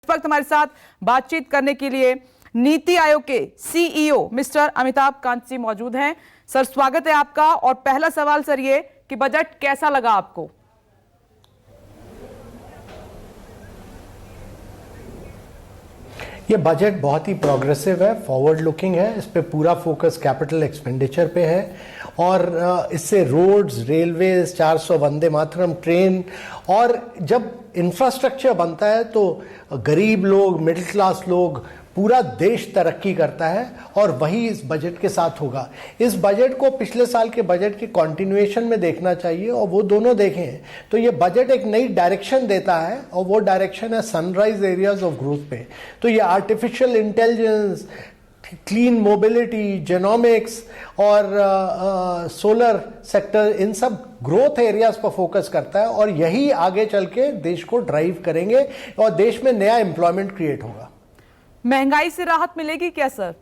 इस वक्त हमारे साथ बातचीत करने के लिए नीति आयोग के सीईओ मिस्टर अमिताभ कांत जी मौजूद हैं। सर, स्वागत है आपका। और पहला सवाल सर ये कि बजट कैसा लगा आपको? ये बजट बहुत ही प्रोग्रेसिव है, फॉरवर्ड लुकिंग है। इस पे पूरा फोकस कैपिटल एक्सपेंडिचर पे है और इससे roads, railways, 400 Vande Mataram train, और जब इंफ्रास्ट्रक्चर बनता है तो गरीब लोग, मिडिल क्लास लोग, पूरा देश तरक्की करता है और वही इस बजट के साथ होगा। इस बजट को पिछले साल के बजट के कंटिन्यूएशन में देखना चाहिए और वो दोनों देखें तो ये बजट एक नई डायरेक्शन देता है और वो डायरेक्शन है सनराइज एरियाज ऑफ ग्रोथ पे। तो ये artificial intelligence, clean mobility, genomics और सोलर सेक्टर, इन सब ग्रोथ एरियाज पर फोकस करता है और यही आगे चल के देश को ड्राइव करेंगे और देश में नया एम्प्लॉयमेंट क्रिएट होगा। महंगाई से राहत मिलेगी क्या सर?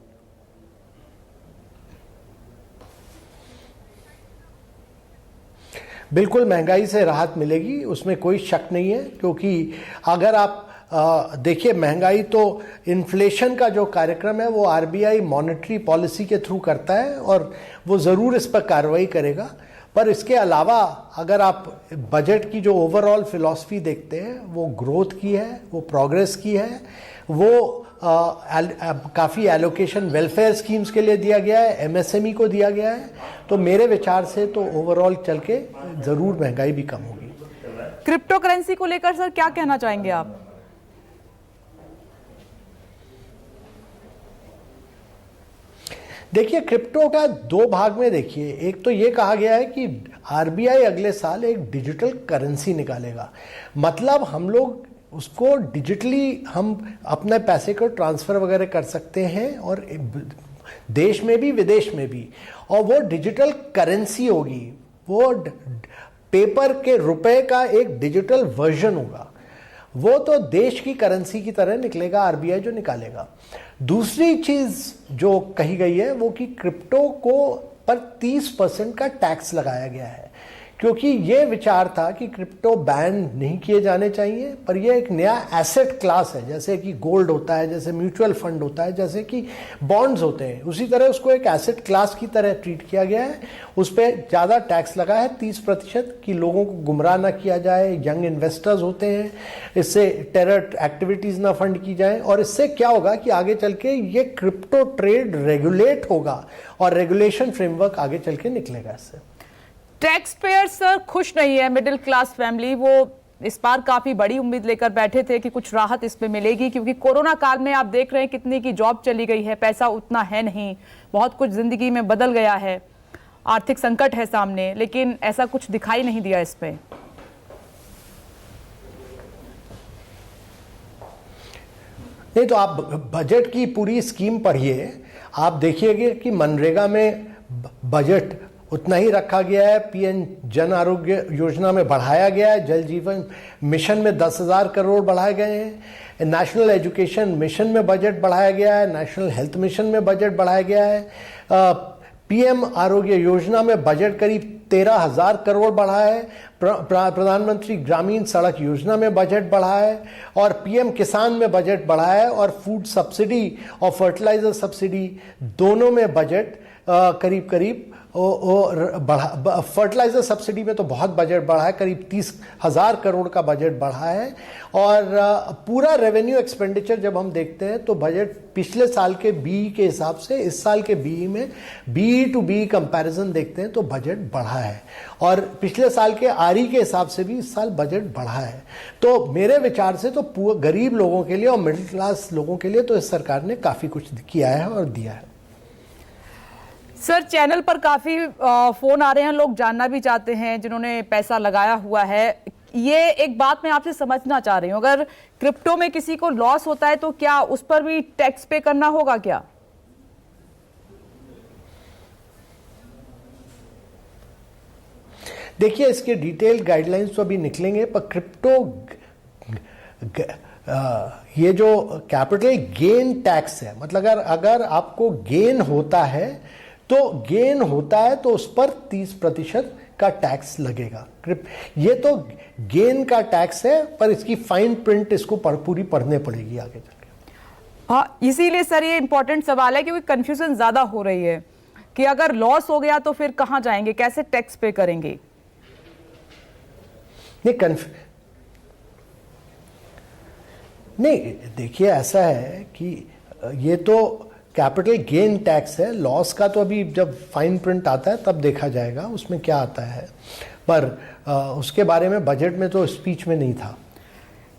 बिल्कुल महंगाई से राहत मिलेगी, उसमें कोई शक नहीं है। क्योंकि अगर आप देखिए, महंगाई तो इन्फ्लेशन का जो कार्यक्रम है वो आरबीआई मॉनेटरी पॉलिसी के थ्रू करता है और वो ज़रूर इस पर कार्रवाई करेगा। पर इसके अलावा अगर आप बजट की जो ओवरऑल फिलॉसफी देखते हैं वो ग्रोथ की है, वो प्रोग्रेस की है, वो काफ़ी एलोकेशन वेलफेयर स्कीम्स के लिए दिया गया है, एमएसएमई को दिया गया है। तो मेरे विचार से तो ओवरऑल चल के ज़रूर महंगाई भी कम होगी। क्रिप्टो करेंसी को लेकर सर क्या कहना चाहेंगे आप? देखिए, क्रिप्टो का दो भाग में देखिए। एक तो ये कहा गया है कि आरबीआई अगले साल एक डिजिटल करेंसी निकालेगा। मतलब हम लोग उसको डिजिटली हम अपने पैसे को ट्रांसफ़र वगैरह कर सकते हैं और देश में भी विदेश में भी, और वो डिजिटल करेंसी होगी। वो पेपर के रुपए का एक डिजिटल वर्जन होगा। वो तो देश की करेंसी की तरह निकलेगा, आरबीआई जो निकालेगा। दूसरी चीज़ जो कही गई है वो कि क्रिप्टो को पर 30% का टैक्स लगाया गया है, क्योंकि ये विचार था कि क्रिप्टो बैन नहीं किए जाने चाहिए, पर यह एक नया एसेट क्लास है। जैसे कि गोल्ड होता है, जैसे म्यूचुअल फंड होता है, जैसे कि बॉन्ड्स होते हैं, उसी तरह उसको एक एसेट क्लास की तरह ट्रीट किया गया है। उस पर ज़्यादा टैक्स लगा है, 30%, कि लोगों को गुमराह ना किया जाए। यंग इन्वेस्टर्स होते हैं, इससे टेरर एक्टिविटीज़ ना फंड की जाए। और इससे क्या होगा कि आगे चल के ये क्रिप्टो ट्रेड रेगुलेट होगा और रेगुलेशन फ्रेमवर्क आगे चल के निकलेगा इससे। टैक्स पेयर सर खुश नहीं है, मिडिल क्लास फैमिली। वो इस बार काफी बड़ी उम्मीद लेकर बैठे थे कि कुछ राहत इसमें मिलेगी, क्योंकि कोरोना काल में आप देख रहे हैं कितनी की जॉब चली गई है, पैसा उतना है नहीं, बहुत कुछ जिंदगी में बदल गया है, आर्थिक संकट है सामने, लेकिन ऐसा कुछ दिखाई नहीं दिया इसमें। नहीं तो आप बजट की पूरी स्कीम पढ़िए, आप देखिएगा कि मनरेगा में बजट उतना ही रखा गया है, पीएम जन आरोग्य योजना में बढ़ाया गया है, जल जीवन मिशन में 10,000 करोड़ बढ़ाए गए हैं, नेशनल एजुकेशन मिशन में बजट बढ़ाया गया है, नेशनल हेल्थ मिशन में बजट बढ़ाया गया है, पीएम आरोग्य योजना में बजट करीब 13,000 करोड़ बढ़ा है, प्रधानमंत्री ग्रामीण सड़क योजना में बजट बढ़ा है और पीएम किसान में बजट बढ़ा है, और फूड सब्सिडी और फर्टिलाइजर सब्सिडी दोनों में बजट करीब करीब बढ़ा। फर्टिलाइजर सब्सिडी में तो बहुत बजट बढ़ा है, करीब 30,000 करोड़ का बजट बढ़ा है। और पूरा रेवेन्यू एक्सपेंडिचर जब हम देखते हैं तो बजट पिछले साल के बीई के हिसाब से इस साल के बीई में बीई टू बीई कंपैरिजन देखते हैं तो बजट बढ़ा है, और पिछले साल के आरई के हिसाब से भी इस साल बजट बढ़ा है। तो मेरे विचार से तो गरीब लोगों के लिए और मिडिल क्लास लोगों के लिए तो इस सरकार ने काफ़ी कुछ किया है और दिया है। सर, चैनल पर काफी फोन आ रहे हैं, लोग जानना भी चाहते हैं जिन्होंने पैसा लगाया हुआ है। ये एक बात मैं आपसे समझना चाह रही हूं, अगर क्रिप्टो में किसी को लॉस होता है तो क्या उस पर भी टैक्स पे करना होगा क्या? देखिए, इसके डिटेल गाइडलाइंस तो अभी निकलेंगे, पर क्रिप्टो ये जो कैपिटल गेन टैक्स है, मतलब अगर आपको गेन होता है तो उस पर 30% का टैक्स लगेगा। ये तो गेन का टैक्स है, पर इसकी फाइन प्रिंट इसको पूरी पढ़ने पड़ेगी आगे जाके। हाँ, इसीलिए सर ये इंपॉर्टेंट सवाल है क्योंकि कंफ्यूजन ज्यादा हो रही है कि अगर लॉस हो गया तो फिर कहां जाएंगे, कैसे टैक्स पे करेंगे। नहीं, देखिए ऐसा है कि ये तो कैपिटल गेन टैक्स है, लॉस का तो अभी जब फाइन प्रिंट आता है तब देखा जाएगा उसमें क्या आता है, पर उसके बारे में बजट में तो स्पीच में नहीं था।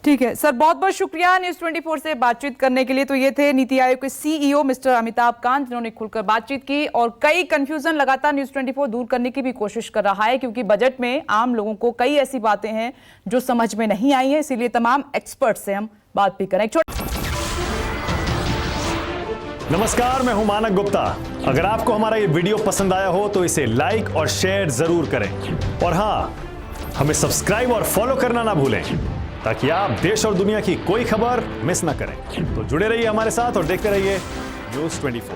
ठीक है सर, बहुत बहुत शुक्रिया न्यूज़ 24 से बातचीत करने के लिए। तो ये थे नीति आयोग के सीईओ मिस्टर अमिताभ कांत, जिन्होंने खुलकर बातचीत की और कई कंफ्यूजन लगातार न्यूज़ 24 दूर करने की भी कोशिश कर रहा है, क्योंकि बजट में आम लोगों को कई ऐसी बातें हैं जो समझ में नहीं आई है। इसीलिए तमाम एक्सपर्ट से हम बात भी करें। नमस्कार, मैं हूं मानक गुप्ता। अगर आपको हमारा ये वीडियो पसंद आया हो तो इसे लाइक और शेयर जरूर करें, और हाँ, हमें सब्सक्राइब और फॉलो करना ना भूलें ताकि आप देश और दुनिया की कोई खबर मिस ना करें। तो जुड़े रहिए हमारे साथ और देखते रहिए न्यूज़ 24।